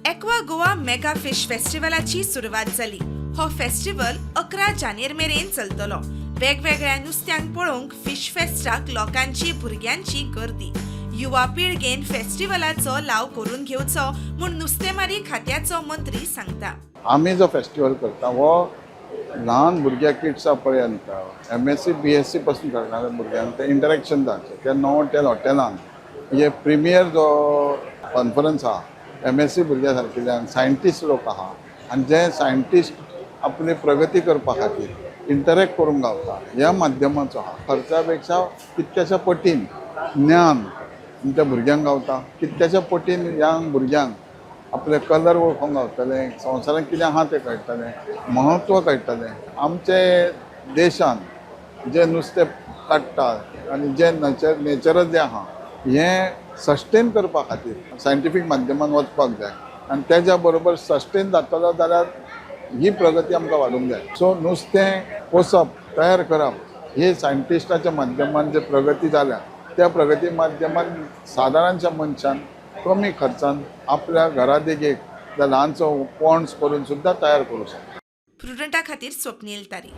Aqua Goa mega fish फेस्टिवलाची सुरवात जाली। हो फेस्टिवल 11 जानेर मेरेन चलतलो। वेगवेगळ्या नुस्त्यांक पळोवंक फिश फेस्टाक लोकांची भुरग्यांची गर्दी। युवा पिळगेन फेस्टिवलाचो लाव करून घेवचो म्हूण नुस्तेमारी खात्याचो मंत्री सांगता। आम्ही जो फेस्टिवल करता वो ल्हान भुरग्या किड्सा पर्यंत MSc BSc पासून करणाऱ्या भुरग्यांक ते इंटरेक्शन जावचें ते नोवोटेल हॉटेलान म्हणजे प्रिमियर जो कॉन्फरन्स आहा MSc भुरग्यां सारकिल्ल्यान सायंटिस्ट लोक आहा आनी जे सायंटिस्ट आपली प्रगती करपा खातीर इंटरेक्ट करूंक गावता ह्या माध्यमाचो आहा। खर्चा पेक्षा कितक्याशा पटीन ज्ञान त्या भुरग्यांक गावता, कितक्याशा पटीन ह्या भुरग्यांक आपले कलर वळखूंक गावतले, संवसारांत कितें आहा तें कळटलें, महत्व कळटलें। आमचे देशान जे नुस्तें काडटात आनी जे नेचर जे आहा हें सस्टेन करपा खातीर सायंटिफीक माध्यमान वचपाक जाय आनी तेज्या बरोबर सस्टेन जातलो जाल्यार ही प्रगती आमकां वाडूंक जाय। सो नुस्तें पोसप तयार करप ही सायंटिस्टाच्या माध्यमान जे प्रगती जाल्या त्या प्रगती माध्यमान सादारणच्या मनशान कमी खर्चान आपल्या घरा देगेक ल्हानसो पॉन्ड्स करून सुद्धा तयार करूं शकता। प्रुडंटा खातीर स्वप्नील तारी।